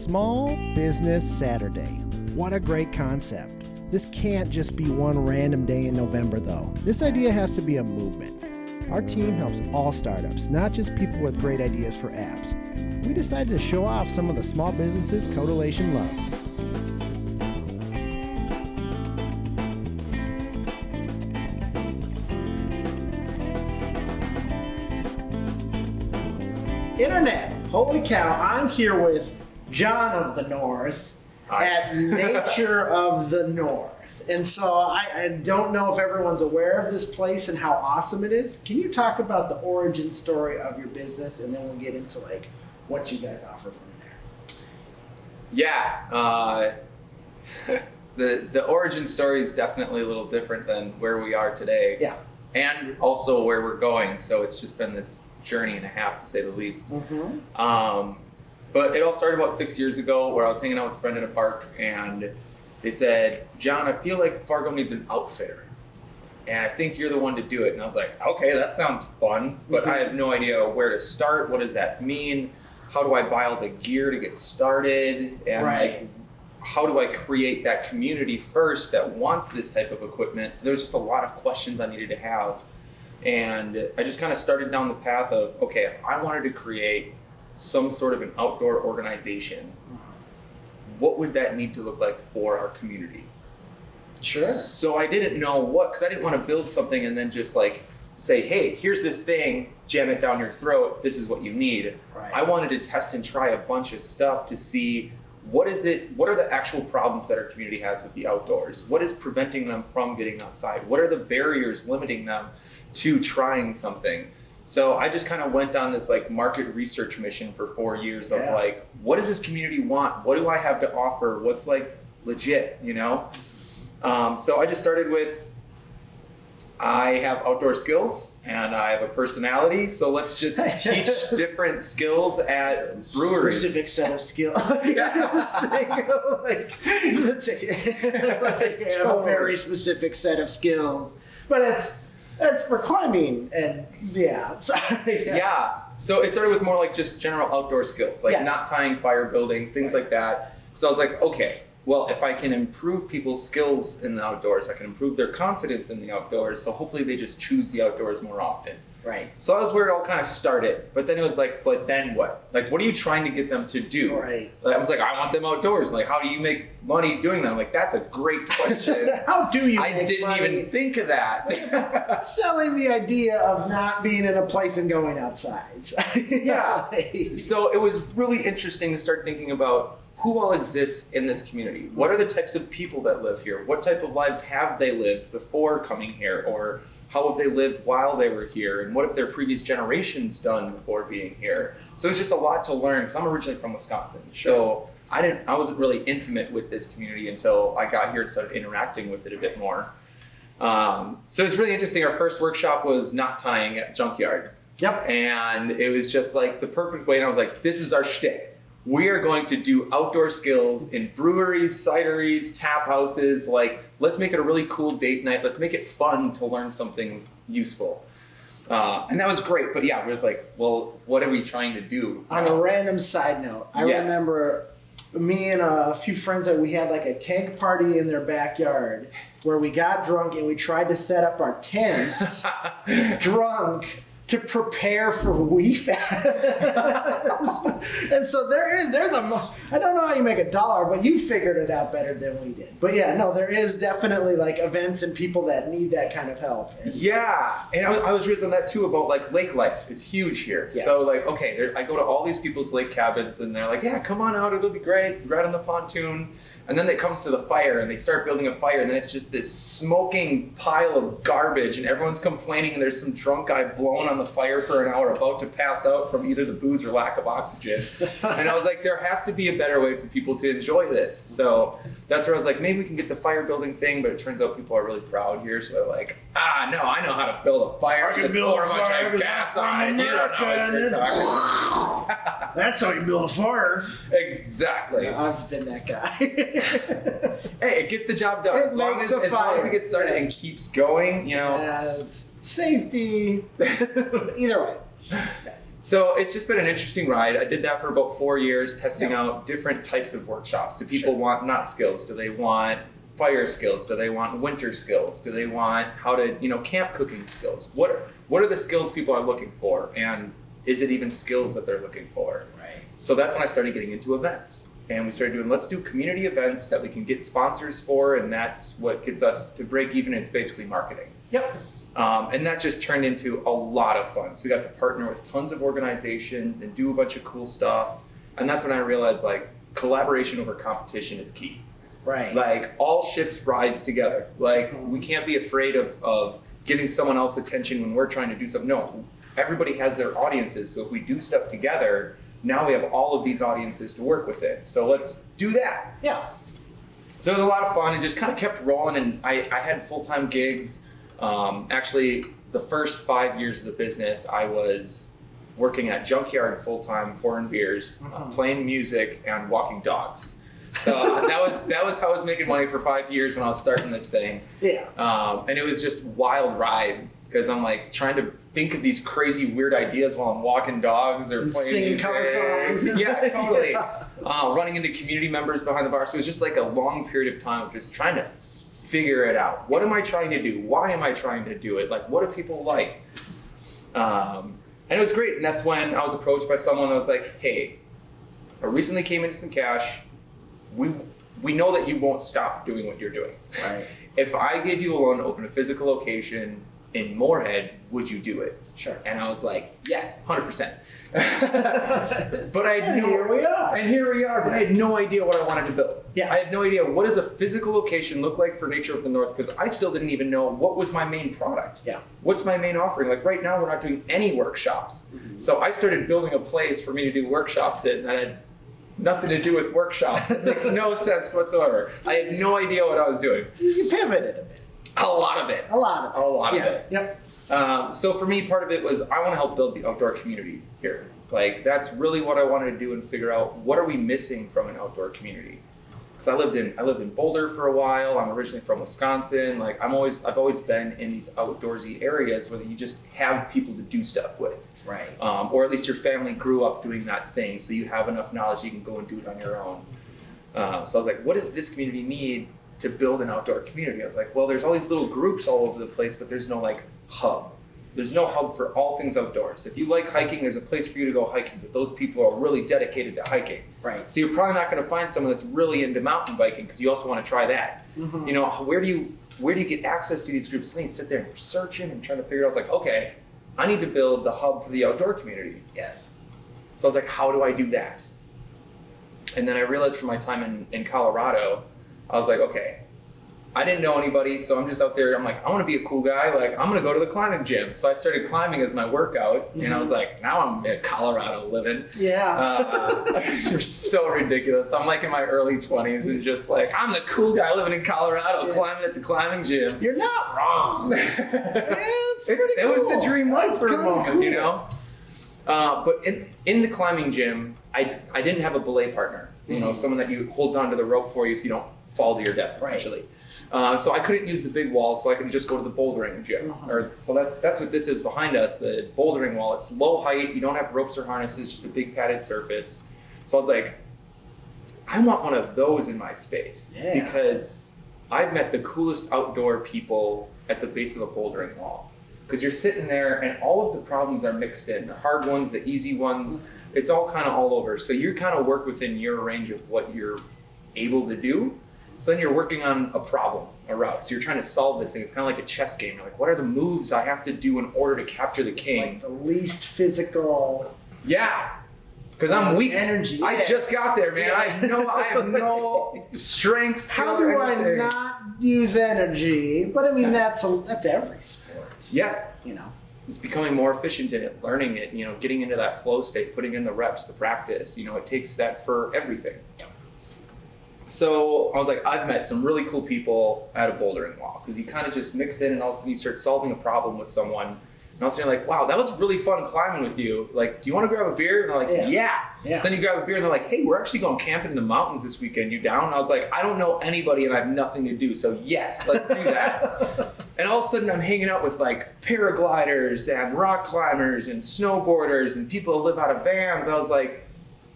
Small Business Saturday. What a great concept. This can't just be one random day in November, though. This idea has to be a movement. Our team helps all startups, not just people with great ideas for apps. We decided to show off some of the small businesses Codilation loves. Internet, holy cow, I'm here with Jon of the North at Nature of the North. And so I don't know if everyone's aware of this place and how awesome it is. Can you talk about the origin story of your business, and then we'll get into like what you guys offer from there? Yeah, the origin story is definitely a little different than where we are today. Yeah. And also where we're going. So it's just been this journey and a half, to say the least. Mm-hmm. But it all started about 6 years ago, where I was hanging out with a friend in a park, and they said, "Jon, I feel like Fargo needs an outfitter, and I think you're the one to do it." And I was like, okay, that sounds fun, but I have no idea where to start. What does that mean? How do I buy all the gear to get started? And like, how do I create that community first that wants this type of equipment? So there was just a lot of questions I needed to have. And I just kind of started down the path of, okay, if I wanted to create some sort of an outdoor organization, what would that need to look like for our community? Sure. So I didn't know what, because I didn't want to build something and then just like say, hey, here's this thing, jam it down your throat, this is what you need. Right. I wanted to test and try a bunch of stuff to see what are the actual problems that our community has with the outdoors? What is preventing them from getting outside? What are the barriers limiting them to trying something? So I just kind of went on this like market research mission for 4 years of like, what does this community want? What do I have to offer? What's like legit, you know? So I just started with, I have outdoor skills and I have a personality, so let's just teach different skills at breweries. Specific set of skills. This thing, like, it's a very specific set of skills, but it's for climbing and yeah. So it started with more like just general outdoor skills, like not tying, fire building, things like that. So I was like, okay, well, if I can improve people's skills in the outdoors, I can improve their confidence in the outdoors. So hopefully they just choose the outdoors more often. Right. So that was where it all kind of started. But then it was like, but then what? Like, what are you trying to get them to do? Right. I was like, I want them outdoors. Like, how do you make money doing that? I'm like, that's a great question. How do you I make didn't money? even think of that. Selling the idea of not being in a place and going outside. Yeah. So it was really interesting to start thinking about who all exists in this community. What are the types of people that live here? What type of lives have they lived before coming here? Or how have they lived while they were here? And what have their previous generations done before being here? So it's just a lot to learn, because I'm originally from Wisconsin. Sure. So I wasn't really intimate with this community until I got here and started interacting with it a bit more. So it's really interesting. Our first workshop was knot tying at Junkyard. Yep. And it was just like the perfect way. And I was like, this is our shtick. We are going to do outdoor skills in breweries, cideries, tap houses. Like, let's make it a really cool date night. Let's make it fun to learn something useful. And that was great. But yeah, it was like, well, what are we trying to do? On a random side note, I remember me and a few friends that we had like a keg party in their backyard where we got drunk and we tried to set up our tents drunk to prepare for WeFest. And so there's I don't know how you make $1, but you figured it out better than we did. But yeah, no, there is definitely like events and people that need that kind of help. Yeah, and I was raised on that too about like lake life is huge here. Yeah. So like, okay, I go to all these people's lake cabins and they're like, yeah, come on out, it'll be great, right on the pontoon. And then it comes to the fire and they start building a fire and then it's just this smoking pile of garbage and everyone's complaining and there's some drunk guy blowing on the fire for an hour about to pass out from either the booze or lack of oxygen. And I was like, there has to be a better way for people to enjoy this. So that's where I was like, maybe we can get the fire building thing, but it turns out people are really proud here. So they're like, no, I know how to build a fire. I can build a fire with gas on. You don't know what you're talking about. That's how you build a fire. Exactly. Yeah, I've been that guy. Hey, it gets the job done. As long as it gets started and keeps going, you know. Yeah, it's safety. Either way. So it's just been an interesting ride. I did that for about 4 years, testing out different types of workshops. Do people want knot skills? Do they want fire skills? Do they want winter skills? Do they want how to, camp cooking skills? What are the skills people are looking for? And is it even skills that they're looking for? Right. So that's when I started getting into events. And we started doing, let's do community events that we can get sponsors for, and that's what gets us to break even. It's basically marketing. Yep. And that just turned into a lot of fun. So we got to partner with tons of organizations and do a bunch of cool stuff. And that's when I realized, like, collaboration over competition is key. Right. Like, all ships rise together. Like, we can't be afraid of giving someone else attention when we're trying to do something. No, everybody has their audiences. So if we do stuff together, now we have all of these audiences to work with it. So let's do that. Yeah. So it was a lot of fun and just kind of kept rolling. And I had full-time gigs. Actually, the first 5 years of the business, I was working at Junkyard full-time, pouring beers, playing music, and walking dogs. So that was how I was making money for 5 years when I was starting this thing. Yeah. And it was just a wild ride because I'm like trying to think of these crazy weird ideas while I'm walking dogs or and playing singing music. cover songs. Yeah, totally. Yeah. Running into community members behind the bar. So it was just like a long period of time of just trying to figure it out. What am I trying to do? Why am I trying to do it? Like, what do people like? And it was great. And that's when I was approached by someone that was like, hey, I recently came into some cash. We know that you won't stop doing what you're doing. Right. If I gave you a loan to open a physical location in Moorhead, would you do it? Sure. And I was like, yes, 100%. But I had here we are. And here we are, but I had no idea what I wanted to build. Yeah. I had no idea what does a physical location look like for Nature of the North, because I still didn't even know what was my main product. Yeah. What's my main offering? Like right now, we're not doing any workshops. So I started building a place for me to do workshops in that had nothing to do with workshops. It makes no sense whatsoever. I had no idea what I was doing. You pivoted a bit. A lot of it. A lot of it. Yep. Yep. So for me, part of it was I want to help build the outdoor community here. Like that's really what I wanted to do and figure out what are we missing from an outdoor community. Because I lived in Boulder for a while. I'm originally from Wisconsin. Like I've always been in these outdoorsy areas where you just have people to do stuff with. Right. Or at least your family grew up doing that thing, so you have enough knowledge you can go and do it on your own. So I was like, what does this community need to build an outdoor community? I was like, well, there's all these little groups all over the place, but there's no like hub. There's no hub for all things outdoors. If you like hiking, there's a place for you to go hiking, but those people are really dedicated to hiking. Right. So you're probably not going to find someone that's really into mountain biking because you also want to try that. Mm-hmm. You know, where do you get access to these groups? And you sit there and you're searching and trying to figure it out. I was like, okay, I need to build the hub for the outdoor community. Yes. So I was like, how do I do that? And then I realized from my time in Colorado, I was like, okay, I didn't know anybody, so I'm just out there. I'm like, I want to be a cool guy. Like, I'm going to go to the climbing gym. So I started climbing as my workout, and I was like, now I'm in Colorado living. Yeah. You're so ridiculous. I'm like in my early 20s and just like, I'm the cool guy living in Colorado, climbing at the climbing gym. You're not wrong. It's pretty cool. It was the dream life for a moment, cool. you know? But in the climbing gym, I didn't have a belay partner. You know, someone that holds onto the rope for you so you don't fall to your death, essentially. Right. So I couldn't use the big wall, so I could just go to the bouldering gym. So that's what this is behind us, the bouldering wall. It's low height, you don't have ropes or harnesses, just a big padded surface. So I was like, I want one of those in my space. Yeah. Because I've met the coolest outdoor people at the base of the bouldering wall. Because you're sitting there and all of the problems are mixed in. The hard ones, the easy ones, it's all kind of all over. So you kind of work within your range of what you're able to do. So then you're working on a problem, a route. So you're trying to solve this thing. It's kind of like a chess game. You're like, what are the moves I have to do in order to capture the king? Like the least physical. Yeah. Because I'm weak. Energy. I just got there, man. Yeah. I have no strength. How do I not use energy? But I mean, that's every sport. Yeah. You know. It's becoming more efficient in it, learning it, you know, getting into that flow state, putting in the reps, the practice. You know, it takes that for everything. Yeah. So I was like, I've met some really cool people at a bouldering wall because you kind of just mix in and all of a sudden you start solving a problem with someone. And all of a sudden you're like, wow, that was really fun climbing with you. Like, do you want to grab a beer? And they're like, yeah. So then you grab a beer and they're like, hey, we're actually going camping in the mountains this weekend. You down? And I was like, I don't know anybody and I have nothing to do. So yes, let's do that. And all of a sudden I'm hanging out with like paragliders and rock climbers and snowboarders and people that live out of vans. I was like,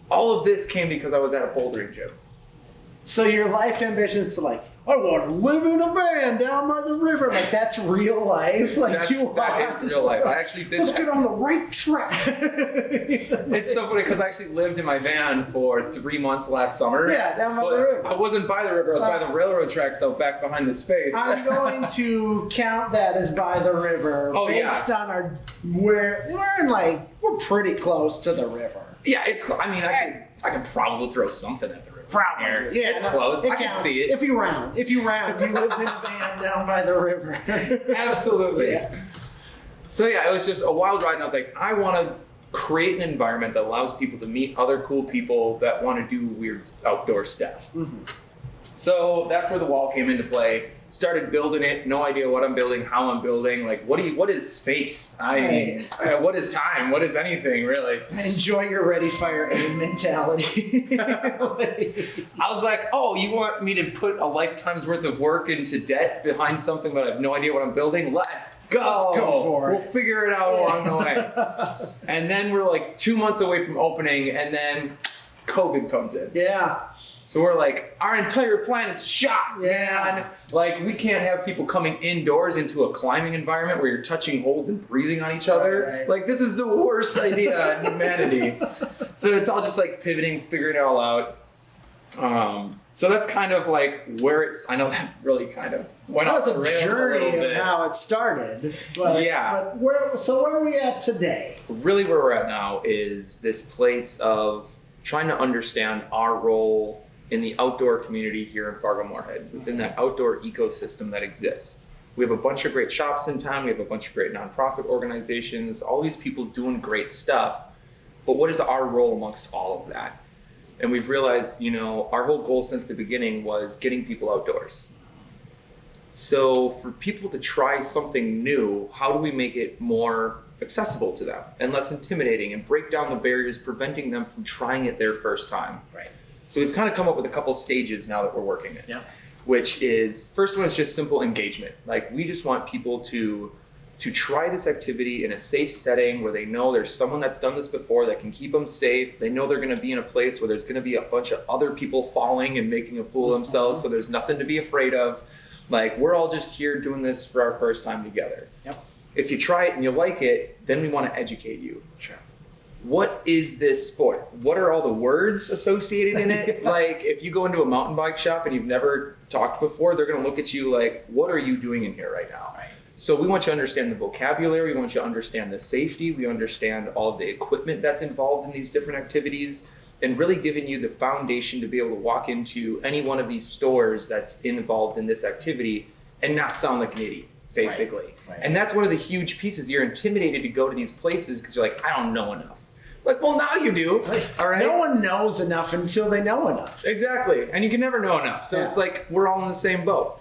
all of this came because I was at a bouldering gym. So your life ambition is to like, I want to live in a van down by the river. Like, that's real life. Like, that is real life. I actually did. Let's get on the right track. It's so funny because I actually lived in my van for 3 months last summer. Yeah, down by the river. I wasn't by the river. I was by the railroad tracks out back behind the space. I'm going to count that as by the river. Oh, based on we're pretty close to the river. Yeah, it's. I mean, I can probably throw something at the river. Probably. Yeah, it's close. I counts. can see it. If you round, you lived in a van down by the river. Absolutely. Yeah. So yeah, it was just a wild ride, and I was like, I want to create an environment that allows people to meet other cool people that want to do weird outdoor stuff. Mm-hmm. So that's where the wall came into play. Started building it. No idea what I'm building, how I'm building. Like, what is space? What is time? What is anything really? Enjoy your ready, fire, aim mentality. I was like, oh, you want me to put a lifetime's worth of work into debt behind something that I have no idea what I'm building? Let's go for it. We'll figure it out along the way. And then we're like 2 months away from opening, and then COVID comes in. Yeah. So we're like, our entire planet's shot, man. Like, we can't have people coming indoors into a climbing environment where you're touching holds and breathing on each other. Right. Like, this is the worst idea in humanity. So it's all just like pivoting, figuring it all out. So that's kind of like where it's, I know that really kind of went off the rails a little bit. That was a journey of how it started. But, yeah. But where are we at today? Really where we're at now is this place of trying to understand our role in the outdoor community here in Fargo-Moorhead, within that outdoor ecosystem that exists. We have a bunch of great shops in town, we have a bunch of great nonprofit organizations, all these people doing great stuff, but what is our role amongst all of that? And we've realized, our whole goal since the beginning was getting people outdoors. So for people to try something new, how do we make it more accessible to them and less intimidating and break down the barriers preventing them from trying it their first time? Right. So we've kind of come up with a couple stages now that we're working in. Yeah. Which is, first one is just simple engagement. Like, we just want people to try this activity in a safe setting where they know there's someone that's done this before that can keep them safe. They know they're going to be in a place where there's going to be a bunch of other people falling and making a fool of themselves, so there's nothing to be afraid of. Like, we're all just here doing this for our first time together. Yep. If you try it and you like it, then we want to educate you. Sure. What is this sport? What are all the words associated in it? Like, if you go into a mountain bike shop and you've never talked before, they're going to look at you like, what are you doing in here right now? Right. So we want you to understand the vocabulary. We want you to understand the safety. We understand all of the equipment that's involved in these different activities, and really giving you the foundation to be able to walk into any one of these stores that's involved in this activity and not sound like an idiot, basically. Right. And that's one of the huge pieces. You're intimidated to go to these places because you're like, I don't know enough. Like, well, now you do. All right. No one knows enough until they know enough. Exactly. And you can never know enough. So It's like we're all in the same boat.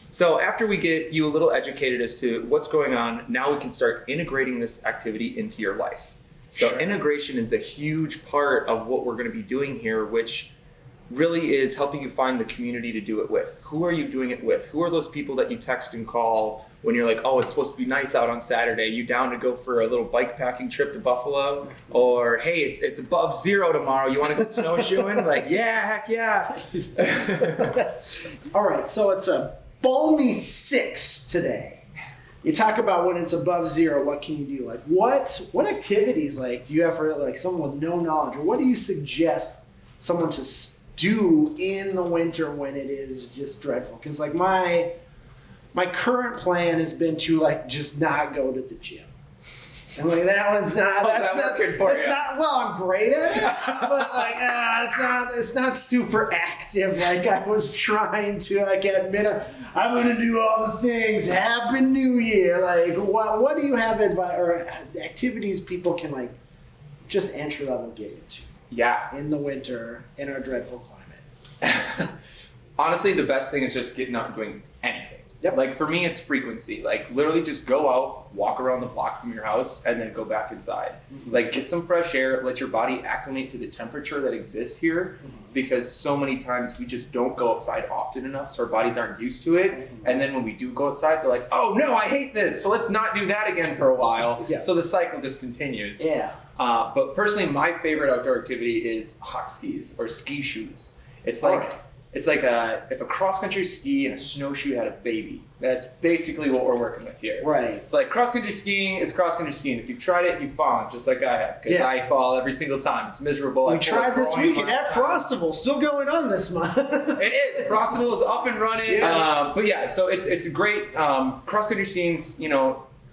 So after we get you a little educated as to what's going on, now we can start integrating this activity into your life. So integration is a huge part of what we're going to be doing here, which really is helping you find the community to do it with. Who are you doing it with? Who are those people that you text and call when you're like, oh, it's supposed to be nice out on Saturday. You down to go for a little bike packing trip to Buffalo? Or, hey, it's above zero tomorrow. You want to go snowshoeing? Like, yeah, heck yeah. All right, so it's a balmy 6 today. You talk about when it's above zero, what can you do? Like, what activities, like, do you have for, like, someone with no knowledge? Or what do you suggest someone to do in the winter when it is just dreadful? Because, like, my current plan has been to, like, just not go to the gym. And, like, that one's not. Well, I'm great at it, but, like, it's not super active. Like, I was trying to, like, admit I'm gonna do all the things. Happy New Year. Like, what do you have advice or activities people can, like, just entry level get into? Yeah. In the winter in our dreadful climate. Honestly, the best thing is just getting out and doing anything. Yep. Like for me, it's frequency. Like literally just go out, walk around the block from your house, and then go back inside. Like get some fresh air, let your body acclimate to the temperature that exists here, because so many times we just don't go outside often enough, so our bodies aren't used to it. And then when we do go outside, we're like, oh no, I hate this, so let's not do that again for a while. So the cycle just continues. But personally, my favorite outdoor activity is hot skis or ski shoes. It's like if a cross-country ski and a snowshoe had a baby. That's basically what we're working with here. Right. It's like cross-country skiing is cross-country skiing. If you've tried it, you've fallen, just like I have. Because I fall every single time. It's miserable. We tried this weekend at Frostival. Still going on this month. It is. Frostival is up and running. But yeah, so it's a great cross-country skiing's,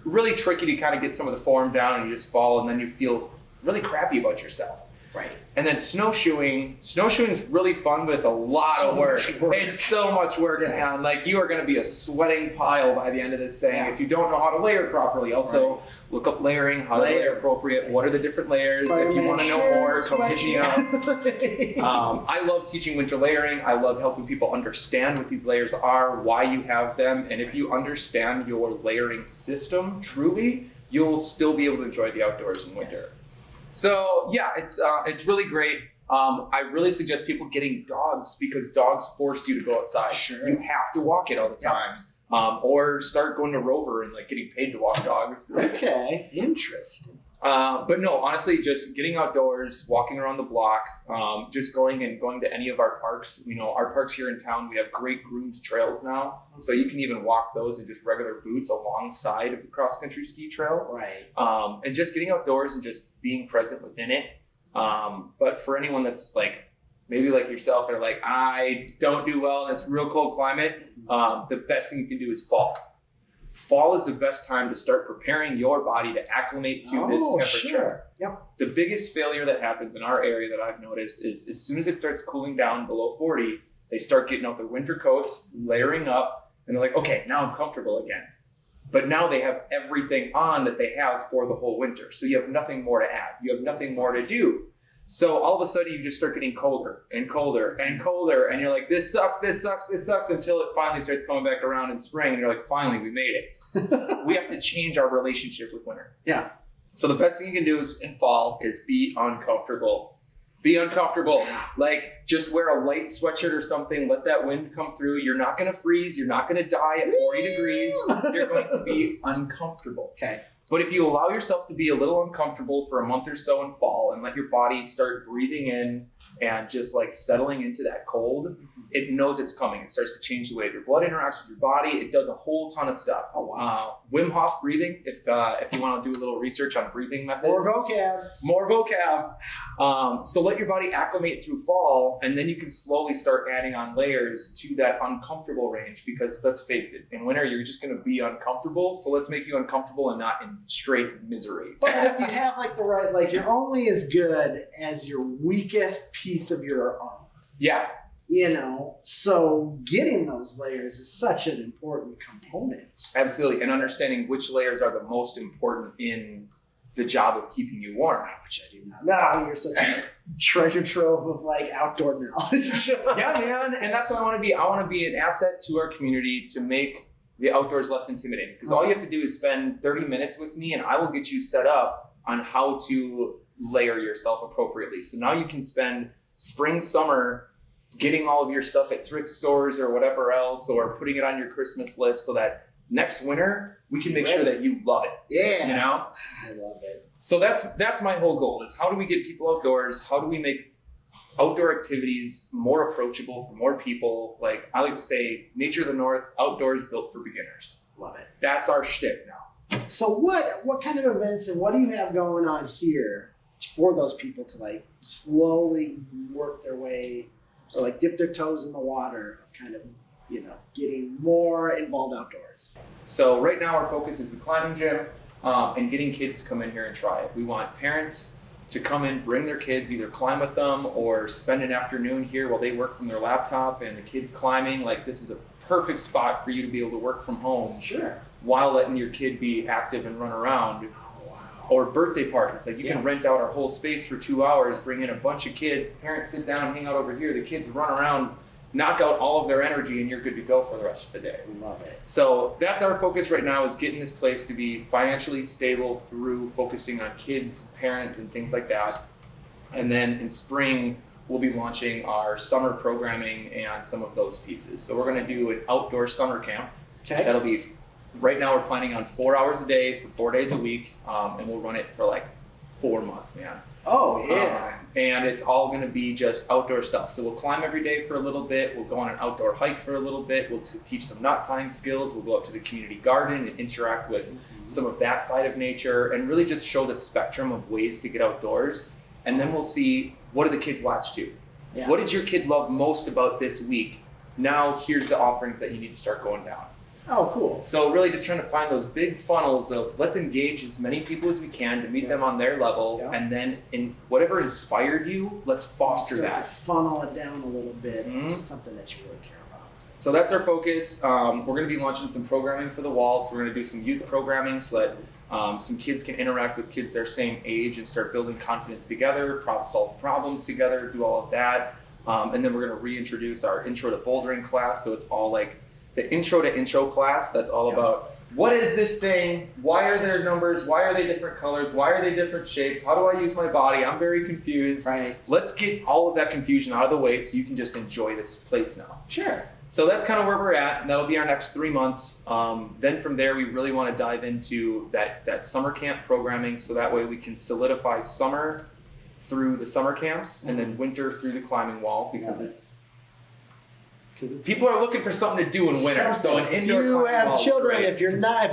really tricky to kind of get some of the form down, and you just fall, and then you feel really crappy about yourself. Right. And then snowshoeing is really fun, but it's a lot of work. It's so much work, man. Like you are going to be a sweating pile by the end of this thing if you don't know how to layer properly. Also, look up layering, how to layer appropriate. What are the different layers? If you want to know more, come hit me up. I love teaching winter layering. I love helping people understand what these layers are, why you have them, and if you understand your layering system truly, you'll still be able to enjoy the outdoors in winter. So yeah, it's really great. I really suggest people getting dogs, because dogs force you to go outside. You have to walk it all the time. Or start going to Rover and like getting paid to walk dogs. Okay, interesting. But no, honestly, just getting outdoors, walking around the block, just going to any of our parks. Our parks here in town, we have great groomed trails now. So you can even walk those in just regular boots alongside of the cross-country ski trail. Right. And just getting outdoors and just being present within it. But for anyone that's like, maybe like yourself, and are like, I don't do well in this real cold climate, the best thing you can do is fall. Fall is the best time to start preparing your body to acclimate to this temperature. The biggest failure that happens in our area that I've noticed is as soon as it starts cooling down below 40, they start getting out their winter coats, layering up, and they're like, okay, now I'm comfortable again. But now they have everything on that they have for the whole winter. So you have nothing more to add. You have nothing more to do. So all of a sudden you just start getting colder and colder and colder, and you're like, this sucks, until it finally starts coming back around in spring, and you're like, finally, we made it. We have to change our relationship with winter. So the best thing you can do in fall is be uncomfortable. Be uncomfortable. Like just wear a light sweatshirt or something, let that wind come through. You're not gonna freeze, you're not gonna die at 40 degrees. You're going to be uncomfortable. But if you allow yourself to be a little uncomfortable for a month or so in fall and let your body start breathing in and just like settling into that cold, it knows it's coming. It starts to change the way your blood interacts with your body. It does a whole ton of stuff. Wim Hof breathing, if you want to do a little research on breathing methods. More vocab. So let your body acclimate through fall, and then you can slowly start adding on layers to that uncomfortable range, because let's face it, in winter, you're just going to be uncomfortable. So let's make you uncomfortable and not in straight misery. But if you have like the right, like you're only as good as your weakest piece of your armor. So getting those layers is such an important component. Absolutely. And understanding which layers are the most important in the job of keeping you warm. Which I do not. No, you're such a treasure trove of like outdoor knowledge. Yeah, man. And that's what I want to be. I want to be an asset to our community to make the outdoors less intimidating. Because all you have to do is spend 30 minutes with me, and I will get you set up on how to layer yourself appropriately. So now you can spend spring, summer getting all of your stuff at thrift stores or whatever else, or putting it on your Christmas list, so that next winter we can make sure that you love it. I love it. So that's my whole goal, is how do we get people outdoors? How do we make outdoor activities more approachable for more people? Like I like to say, nature of the north, outdoors built for beginners. Love it. That's our shtick now. So what kind of events and what do you have going on here for those people to like slowly work their way, or like dip their toes in the water of kind of, getting more involved outdoors? So right now our focus is the climbing gym, and getting kids to come in here and try it. We want parents to come in, bring their kids, either climb with them or spend an afternoon here while they work from their laptop and the kids climbing. Like this is a perfect spot for you to be able to work from home while letting your kid be active and run around. Or birthday parties. Like you can rent out our whole space for 2 hours, bring in a bunch of kids, parents sit down and hang out over here, the kids run around knock out all of their energy and you're good to go for the rest of the day. Love it. So that's our focus right now, is getting this place to be financially stable through focusing on kids, parents, and things like that. And then in spring, we'll be launching our summer programming and some of those pieces. So we're going to do an outdoor summer camp. Okay. That'll be, right now we're planning on 4 hours a day for 4 days a week, and we'll run it for like 4 months, man. Oh, yeah. And it's all going to be just outdoor stuff. So we'll climb every day for a little bit. We'll go on an outdoor hike for a little bit. We'll teach some knot tying skills. We'll go up to the community garden and interact with some of that side of nature and really just show the spectrum of ways to get outdoors. And then we'll see, what do the kids latch to? Yeah. What did your kid love most about this week? Now here's the offerings that you need to start going down. Oh, cool. So really just trying to find those big funnels of, let's engage as many people as we can to meet them on their level, and then in whatever inspired you, let's foster Start that. to funnel it down a little bit to something that you really care about. So that's our focus. We're going to be launching some programming for the wall. So we're going to do some youth programming so that some kids can interact with kids their same age and start building confidence together, solve problems together, do all of that. And then we're going to reintroduce our intro to bouldering class. So it's all like the intro to intro class. That's all about, what is this thing? Why are there numbers? Why are they different colors? Why are they different shapes? How do I use my body? I'm very confused. Right. Let's get all of that confusion out of the way so you can just enjoy this place now. Sure. So that's kind of where we're at, and that'll be our next 3 months. Then from there, we really want to dive into that summer camp programming, so that way we can solidify summer through the summer camps, and then winter through the climbing wall, because people are looking for something to do in winter. So an if indoor you climbing have wall is children, great. if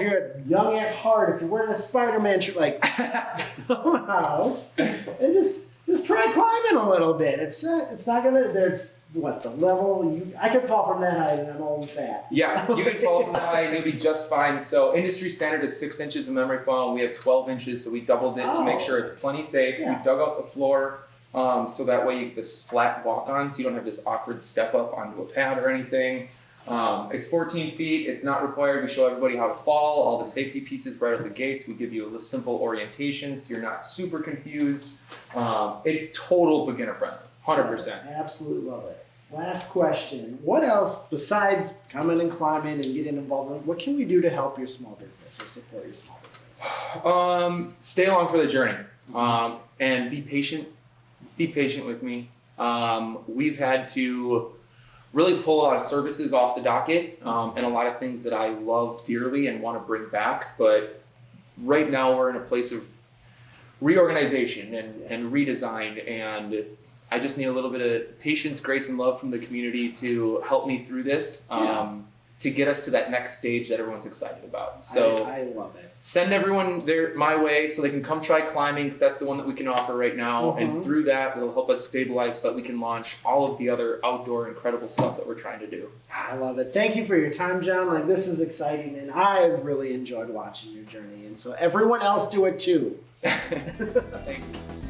you're young at heart, if you're wearing a Spider-Man shirt, like come out and just try climbing a little bit. It's not gonna. There's what the level. I could fall from that height, and I'm old and fat. Yeah, So. you can fall from that height and you'll be just fine. So industry standard is 6 inches of memory foam. We have 12 inches, so we doubled it to make sure it's plenty safe. Yeah. We dug out the floor so that way you get this flat walk on, so you don't have this awkward step up onto a pad or anything. It's 14 feet. It's not required. We show everybody how to fall, all the safety pieces right out the gates. We give you a simple orientation so you're not super confused. It's total beginner friendly, 100%. I absolutely love it. Last question. What else, besides coming and climbing and getting involved, what can we do to help your small business or support your small business? Stay along for the journey, and be patient. Be patient with me. We've had to really pull a lot of services off the docket, and a lot of things that I love dearly and want to bring back. But right now we're in a place of reorganization and redesign, and I just need a little bit of patience, grace, and love from the community to help me through this, to get us to that next stage that everyone's excited about. So I love it. Send everyone my way so they can come try climbing, because that's the one that we can offer right now. And through that, it'll help us stabilize so that we can launch all of the other outdoor incredible stuff that we're trying to do. I love it. Thank you for your time, John. Like, this is exciting, and I've really enjoyed watching your journey. And so everyone else do it too. Thank you.